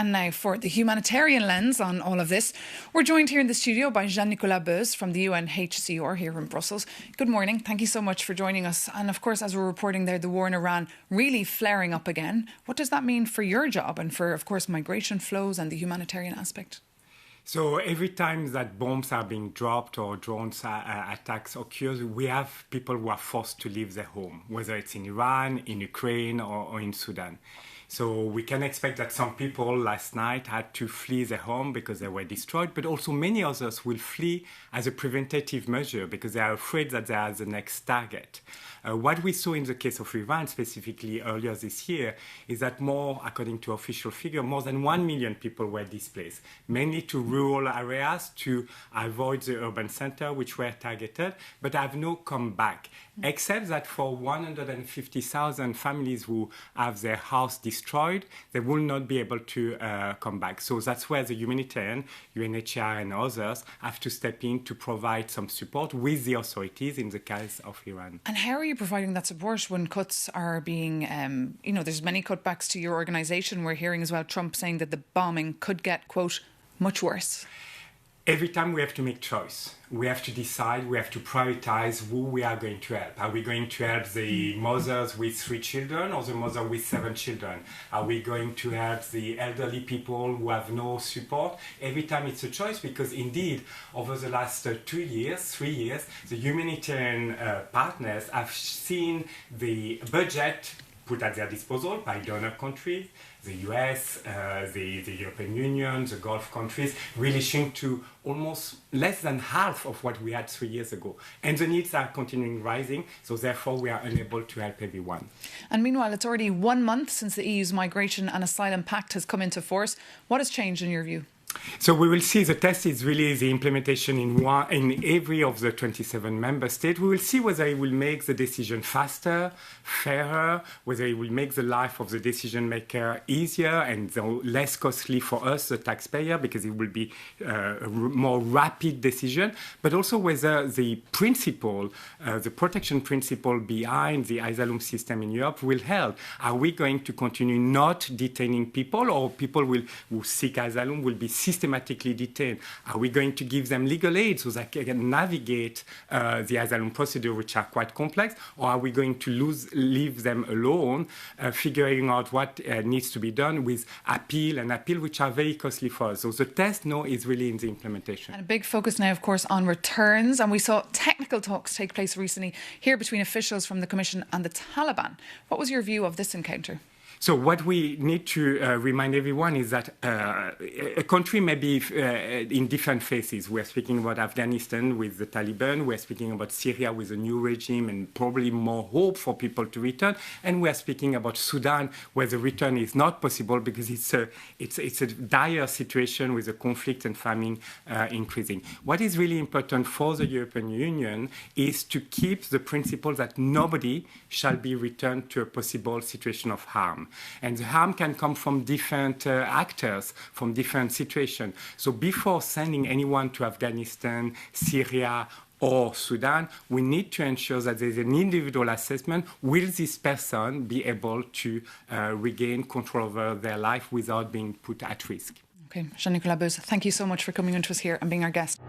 And now for the humanitarian lens on all of this, we're joined here in the studio by Jean-Nicolas Beuze from the UNHCR here in Brussels. Good morning. Thank you so much for joining us. And of course, as we're reporting there, the war in Iran really flaring up again. What does that mean for your job and for, of course, migration flows and the humanitarian aspect? So every time that bombs are being dropped or drones attacks occurs, we have people who are forced to leave their home, whether it's in Iran, in Ukraine, or in Sudan. So we can expect that some people last night had to flee their home because they were destroyed, but also many others will flee as a preventative measure because they are afraid that they are the next target. What we saw in the case of Iran, specifically earlier this year, is that according to official figure, more than 1 million people were displaced, mainly to rural areas to avoid the urban center, which were targeted, but have no comeback, except that for 150,000 families who have their house destroyed, they will not be able to come back. So that's where the humanitarian, UNHCR and others, have to step in to provide some support with the authorities in the case of Iran. And how are you providing that support when cuts are being, there's many cutbacks to your organisation? We're hearing as well Trump saying that the bombing could get, quote, much worse. Every time we have to make choice. We have to decide, we have to prioritize who we are going to help. Are we going to help the mothers with 3 children or the mother with 7 children? Are we going to help the elderly people who have no support? Every time it's a choice because indeed, over the last 3 years, the humanitarian partners have seen the budget put at their disposal by donor countries, the US, the European Union, the Gulf countries, reaching to almost less than half of what we had 3 years ago. And the needs are continuing rising, so therefore we are unable to help everyone. And meanwhile, it's already 1 month since the EU's Migration and Asylum Pact has come into force. What has changed in your view? So we will see the test is really the implementation in every of the 27 member states. We will see whether it will make the decision faster, fairer, whether it will make the life of the decision maker easier and less costly for us, the taxpayer, because it will be a more rapid decision, but also whether the principle, the protection principle behind the asylum system in Europe will help. Are we going to continue not detaining people, or people who seek asylum will be systematically detained? Are we going to give them legal aid so they can navigate the asylum procedure, which are quite complex, or are we going to leave them alone, figuring out what needs to be done with appeal, which are very costly for us? So the test now is really in the implementation. And a big focus now, of course, on returns. And we saw technical talks take place recently here between officials from the Commission and the Taliban. What was your view of this encounter? So what we need to remind everyone is that a country may be in different phases. We're speaking about Afghanistan with the Taliban. We're speaking about Syria with a new regime and probably more hope for people to return. And we're speaking about Sudan, where the return is not possible because it's a dire situation with the conflict and famine increasing. What is really important for the European Union is to keep the principle that nobody shall be returned to a possible situation of harm. And the harm can come from different actors, from different situations. So before sending anyone to Afghanistan, Syria, or Sudan, we need to ensure that there's an individual assessment. Will this person be able to regain control over their life without being put at risk? Okay, Jean-Nicolas Beuze, thank you so much for coming into us here and being our guest.